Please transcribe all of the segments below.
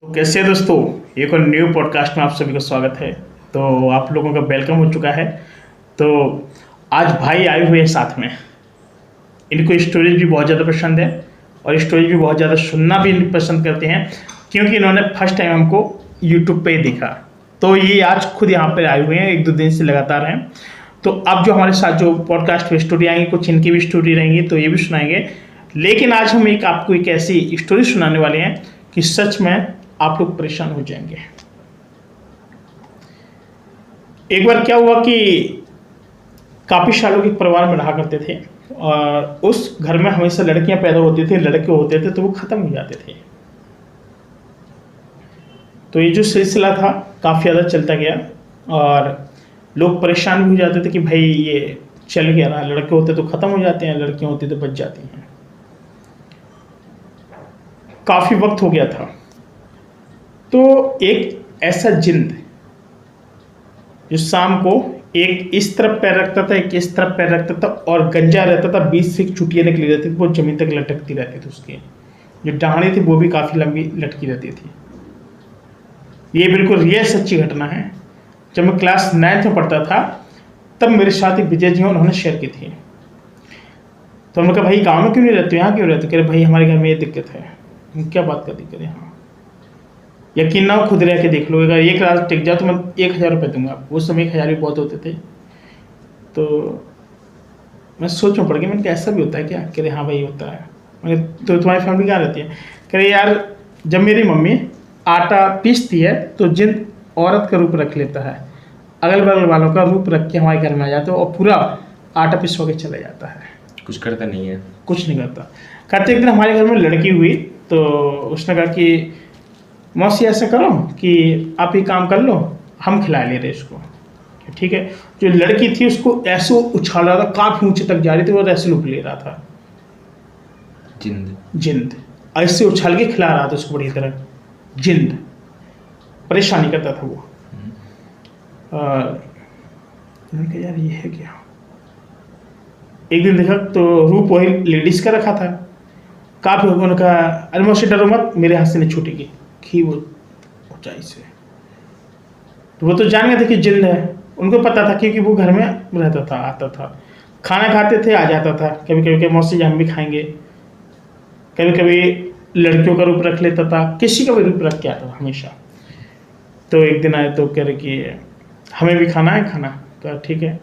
तो कैसे हैं दोस्तों। एक और न्यू पॉडकास्ट में आप सभी का स्वागत है। तो आप लोगों का वेलकम हो चुका है। तो आज भाई आए हुए हैं साथ में। इनको स्टोरीज भी बहुत ज़्यादा पसंद है और स्टोरीज भी बहुत ज़्यादा सुनना भी पसंद करते हैं, क्योंकि इन्होंने फर्स्ट टाइम हमको यूट्यूब पे ही देखा। तो ये आज खुद यहाँ पर आए हुए हैं, एक दो दिन से लगातार हैं। तो अब जो हमारे साथ जो पॉडकास्ट में स्टोरी आएंगी, कुछ इनकी भी स्टोरी रहेंगी तो ये भी सुनाएंगे। लेकिन आज हम आपको एक ऐसी स्टोरी सुनाने वाले हैं कि सच में आप लोग परेशान हो जाएंगे। एक बार क्या हुआ कि काफ़ी सालों के परिवार में रहा करते थे और उस घर में हमेशा लड़कियां पैदा होती थी, लड़के होते थे तो वो ख़त्म हो जाते थे। तो ये जो सिलसिला था काफ़ी ज़्यादा चलता गया और लोग परेशान भी हो जाते थे कि भाई ये चल गया रहा, लड़के होते तो ख़त्म हो जाते हैं, लड़कियां होती तो बच जाती हैं। काफ़ी वक्त हो गया था। तो एक ऐसा जिन्न जो शाम को एक इस तरफ पैर रखता था, एक इस तरफ पैर रखता था और गंजा रहता था, बीच से चुटिया निकली रहती थी, वो जमीन तक लटकती रहती थी। उसकी जो डाढ़ी थी वो भी काफ़ी लंबी लटकी रहती थी। ये बिल्कुल रियल सच्ची घटना है। जब मैं क्लास 9th में पढ़ता था तब मेरे साथ एक विजय जी हैं, उन्होंने शेयर की थी। तो हमने कहा भाई गाँव में क्यों नहीं रहते, यहाँ क्यों रहते? कह रहे भाई हमारे घर में ये दिक्कत है। क्या बात कर दी? कह रहे हाँ, यकीन ना हो खुद रह के देख लो, अगर एक रात टिक जाओ तो मैं 1000 रुपये दूंगा आपको। उस समय 1000 भी बहुत होते थे। तो मैं सोच में पड़ गया, मैंने कहा ऐसा भी होता है क्या? कह रहे हाँ भाई होता है। मैंने तो तुम्हारी फैमिली कहाँ रहती है? कह रहे यार जब मेरी मम्मी आटा पीसती है तो जिन औरत का रूप रख लेता है, अगल बगल वालों का रूप रख के हमारे घर में आ जाता है और पूरा आटा पिसवा के चला जाता है। कुछ करता नहीं है, कुछ नहीं करता। कहते एक दिन हमारे घर में लड़की हुई तो उसने कहा कि मौसी ऐसा करो कि आप ये काम कर लो, हम खिला ले रहे इसको। ठीक है। जो लड़की थी उसको ऐसे उछाल रहा था, काफी ऊंचे तक जा रही थी और ऐसे लुक ले रहा था। जिंद ऐसे उछाल के खिला रहा था उसको बड़ी तरह। जिंद परेशानी करता था वो। मैंने कहा यार ये है क्या? एक दिन देखा तो रूप वही लेडीज का रखा था। काफी उन्होंने कहा अरे मौसी डरो मत, मेरे हाथ से नहीं छूटेगी खी वो ऊंचाई से। तो वो तो जान गए थे कि जिन्न है। उनको पता था क्योंकि वो घर में रहता था, आता था, खाना खाते थे, आ जाता था। कभी कभी के मौसी हम भी खाएंगे। कभी कभी लड़कियों का रूप रख लेता था, किसी का भी रूप रख के आता था हमेशा। तो एक दिन आए तो कह रहे कि हमें भी खाना है खाना। तो ठीक है।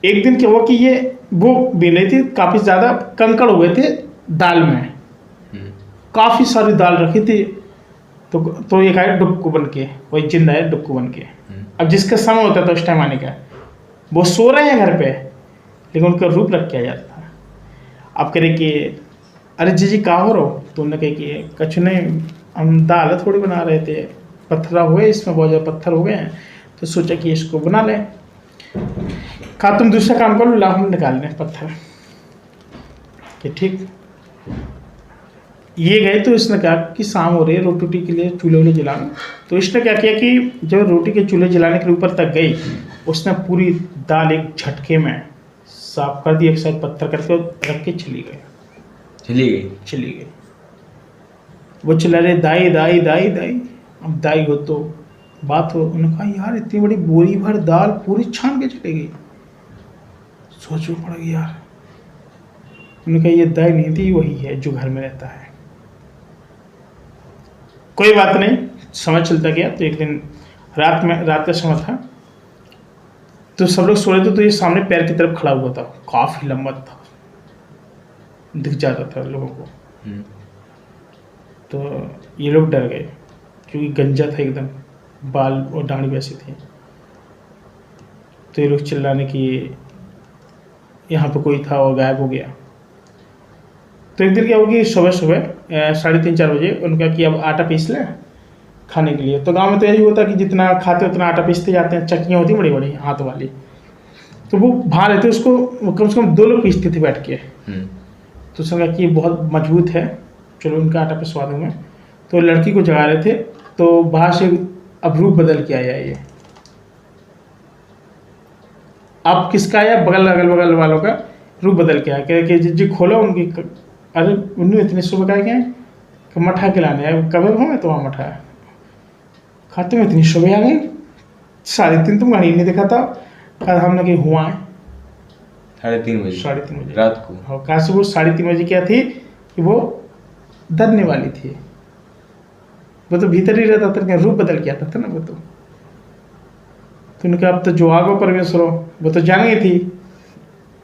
एक दिन क्या हुआ कि ये वो बेल रही थी, काफ़ी ज़्यादा कंकड़ हुए थे दाल में, काफ़ी सारी दाल रखी थी। तो एक आया डुक्कू बन के, वही जिंदा है डुक्कू बन के। अब जिसका समय होता था उस टाइम आने का, वो सो रहे हैं घर पे लेकिन उनका रूप रख के आ जाता था। अब कह रहे कि अरे जी कहाँ हो रहो? तो उन्होंने कहा कि कछ नहीं, हम दाल थोड़ी बना रहे थे, पत्थर हुए इसमें, बहुत ज़्यादा पत्थर हो गए हैं तो सोचा कि इसको बना लें। कहा तुम दूसरा काम कर लो, ला हम निकाल लें पत्थर। कि ठीक। ये गए तो इसने कहा कि शाम हो रही है, रोटी के लिए चूल्हे वूल्हे जलाना। तो इसने क्या किया कि जब रोटी के चूल्हे जलाने के ऊपर तक गई, उसने पूरी दाल एक झटके में साफ कर दी, एक साइड पत्थर करके रख के चली गई। वो चला रहे दाई दाई दाई दाई। अब दाई हो तो बात हो। उन्होंने कहा यार इतनी बड़ी बोरी भर दाल पूरी छान के चली गई। सोचो पड़ गई यार। उन्होंने कहा ये दाई नहीं थी, वही है जो घर में रहता है। कोई बात नहीं, समय चलता गया। तो एक दिन रात का समय था तो सब लोग सो रहे थे। तो ये सामने पैर की तरफ खड़ा हुआ था, काफी लंबा था, दिख जाता था लोगों को। तो ये लोग डर गए क्योंकि गंजा था एकदम, बाल और दाढ़ी वैसी थी। तो ये लोग चिल्लाने की यहाँ पे कोई था और गायब हो गया। तो एक दिन क्या होगी, सुबह 3:30-4 बजे उनका कि अब आटा पीस लें खाने के लिए। तो गांव में तो यही होता कि जितना खाते उतना आटा पीसते जाते हैं। चक्कियाँ होती बड़ी बड़ी हाथ वाली, तो वो भार रहते उसको कम से कम 2 लोग पीसते थे बैठ के। तो समझा कि बहुत मजबूत है, चलो उनका आटा पिसवा दूँ मैं। तो लड़की को जगा रहे थे तो बाहर से अब रूप बदल के आया ये। अब किसका आया? अगल बगल वालों का रूप बदल के आया। कह जी खोलो उनकी। अरे उन्होंने इतने सुबह क्या है मठा खिलाने, कब हो मैं तो वहाँ मठा कहा तुम इतनी सुबह आ गई, 3:30 तुम गाड़ी नहीं देखा था। कहा हमने कहीं हुआ है 3:30 बजे 3:30 बजे रात को। और कहा से वो 3:30 बजे क्या थी कि वो डरने वाली थी। वो तो भीतर ही रहता था, रूप बदल गया था ना वो तो। उनका अब तो जो आगो परमेश्वर हो, वो तो जान गई थी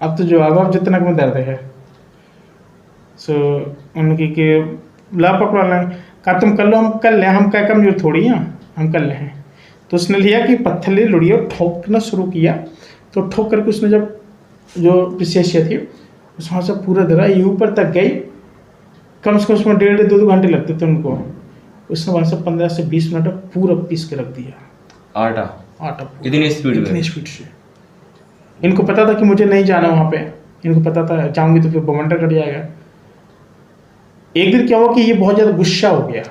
अब तो जो आगो अब जितना में दर्द है। सो उनकी के ला पकड़ा लें, कहा तुम कर लो, हम कर लें, हम क्या कमजोर थोड़ी हैं, हम कर ले हैं। तो उसने लिया कि पत्थर ले लुढ़िया ठोकना शुरू किया। तो ठोक करके उसने जब जो विशेष्य थी उस वहाँ से पूरा धरा ये ऊपर तक गई। कम से कम उसमें 1.5-2 घंटे लगते थे उनको। उसने वहाँ से 15 से 20 मिनट में पूरा पीस के रख दिया आटा पूरा। इतनी स्पीड में? इतनी स्पीड से। इनको पता था कि मुझे नहीं जाना वहाँ पे, इनको पता था जाऊंगी तो फिर बवंडर कट जाएगा। एक दिन क्या हुआ कि ये बहुत ज़्यादा गुस्सा हो गया।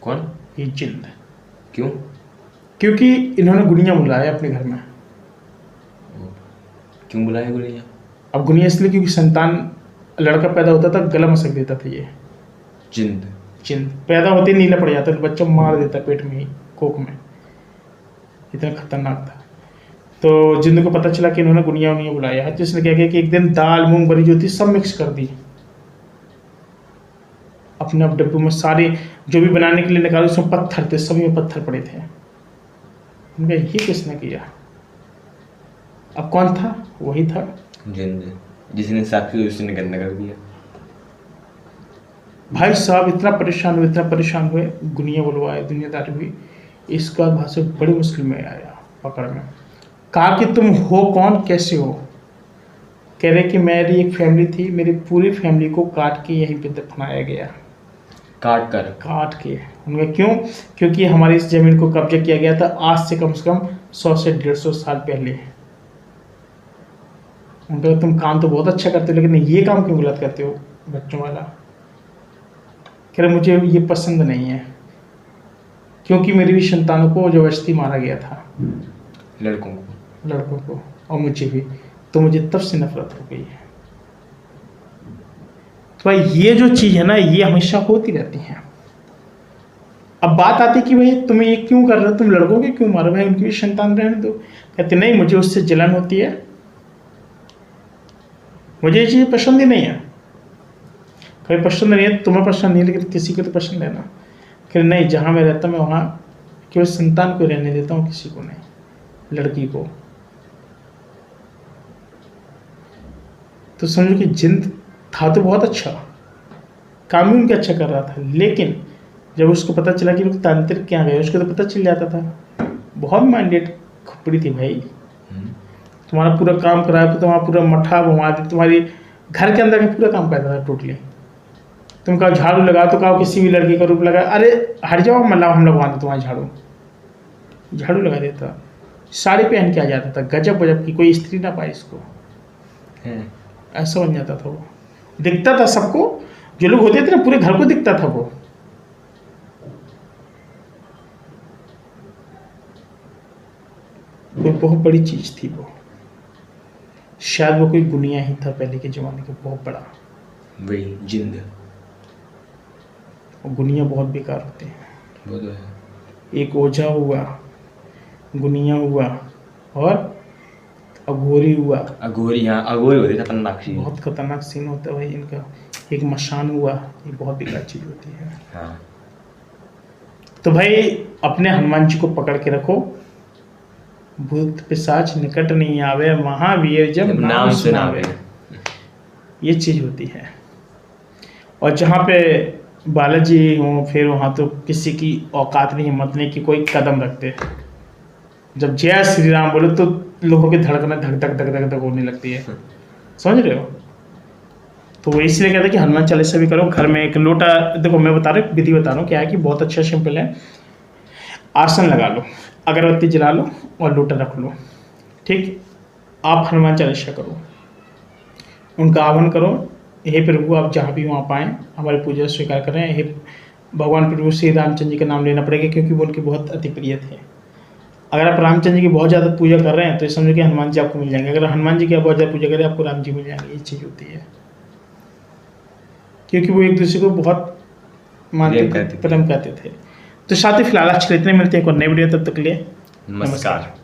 कौन? ये जिंद। क्यों? क्योंकि इन्होंने गुनिया बुलाया अपने घर में। क्यों बुलाया गुनिया? अब गुनिया इसलिए क्योंकि संतान लड़का पैदा होता था गला मसक देता था ये जिंद। पैदा होते ही नीला पड़ जाता, बच्चा मार देता पेट में ही, कोख में, इतना खतरनाक था। तो जिंद को पता चला कि इन्होंने गुनिया उनिया बुलाया है। तो इसने क्या किया कि एक दिन दाल मूंग बरी जो थी सब मिक्स कर दी अपने अब डब्बू में, सारे जो भी बनाने के लिए निकाले उसमें पत्थर थे, सभी में पत्थर पड़े थे। उनका ये किसने किया? अब कौन था? वही था जिंद, जिसने साक्षी उसने गंदा कर दिया। भाई साहब इतना परेशान हुए, गुनिया बुलवाए, दुनियादारी हुई। इसका वहाँ से बड़ी मुश्किल में आया पकड़ में। कहा कि तुम हो कौन, कैसे हो? कह रहे कि मेरी एक फैमिली थी, मेरी पूरी फैमिली को काट के यहीं पे दफनाया गया। काट के। उनका क्यों? क्योंकि हमारी इस जमीन को कब्जा किया गया था आज से कम 100 से 150 साल पहले। उनका तुम काम तो बहुत अच्छा करते हो लेकिन ये काम क्यों गलत करते हो बच्चों वाला? कह रहे मुझे ये पसंद नहीं है, क्योंकि मेरी भी संतानों को जबरदस्ती मारा गया था, लड़कों को और मुझे भी, तो मुझे तब से नफरत हो गई है। तो भाई ये जो चीज़ है ना, ये हमेशा होती रहती है। अब बात आती कि भाई तुम ये क्यों कर रहे हो, तुम लड़कों के क्यों मारो? भाई उनकी भी संतान रहने दो। कहते नहीं, मुझे उससे जलन होती है, मुझे ये चीज़ पसंद ही नहीं है। कभी पसंद नहीं है, तुम्हें पसंद नहीं, लेकिन किसी को तो पसंद है ना। कि नहीं, जहाँ मैं रहता मैं वहाँ केवल संतान को रहने देता हूँ, किसी को नहीं, लड़की को। तो समझो कि जिंद था तो बहुत अच्छा, काम भी उनका अच्छा कर रहा था, लेकिन जब उसको पता चला कि लोग तांत्रिक क्या गए, उसको तो पता चल जाता था। बहुत माइंडेड खपड़ी थी भाई। तुम्हारा पूरा काम कराया, तुम्हारा पूरा मठा घुमा दे, तुम्हारी घर के अंदर का पूरा काम करता था टोटली। तुम कहो झाड़ू लगा तो कहो किसी भी लड़की का रूप लगा, अरे हट जाओ मतलब हम लगवा दे तुम्हारा झाड़ू लगा देता। साड़ी पहन के आ जाता था, गजब गजब की, कोई स्त्री ना पाए इसको, ऐसा बन जाता था वो। दिखता था सबको, जो लोग होते थे ना पूरे घर को दिखता था वो। बहुत बड़ी चीज थी वो। शायद वो कोई गुनिया ही था पहले के जमाने का, बहुत बड़ा। वही जिंद। गुनिया बहुत बेकार होते हैं। वो तो है। एक ओझा हुआ, गुनिया हुआ, और अघोरी हुआ। अघोरी, हाँ अघोरी होती है, खतरनाक चीज, बहुत खतरनाक सीन होता है भाई इनका। एक मशान हुआ, ये बहुत बेकार चीज होती है। हाँ। तो भाई अपने हनुमान जी को पकड़ के रखो, भूत पिशाच निकट नहीं आवे, महावीर जब नाम सुनावे। ये चीज होती है। और जहाँ पे बालाजी हों फिर वहाँ तो किसी की औकात नहीं, हिम्मत नहीं कि कोई कदम रखते। जब जय श्री राम बोले तो लोगों की धड़कनें धक धक धक धक धक होने लगती है, समझ रहे हो? तो वो इसलिए कहते हैं कि हनुमान चालीसा भी करो। घर में एक लोटा, देखो मैं बता रहा हूँ, विधि बता रहा हूँ क्या है कि बहुत अच्छा सिंपल है। आसन लगा लो, अगरबत्ती जला लो और लोटा रख लो, ठीक। आप हनुमान चालीसा करो, उनका आह्वान करो, हे प्रभु आप जहाँ भी वहाँ पाएँ हमारी पूजा स्वीकार करें। हे भगवान प्रभु श्री रामचंद्र जी का नाम लेना पड़ेगा, क्योंकि वो उनके बहुत अति प्रिय थे। अगर आप रामचंद्र जी की बहुत ज़्यादा पूजा कर रहे हैं तो समझो कि हनुमान जी आपको मिल जाएंगे। अगर हनुमान जी की आप बहुत ज़्यादा पूजा करें आपको राम जी मिल जाएंगे। ये चीज़ होती है, क्योंकि वो एक दूसरे को बहुत मानते थे, प्रेम करते थे। तो साथ ही फिलहाल आज के लिए इतने मिलते हैं एक और नए वीडियो, तब तक के लिए नमस्कार।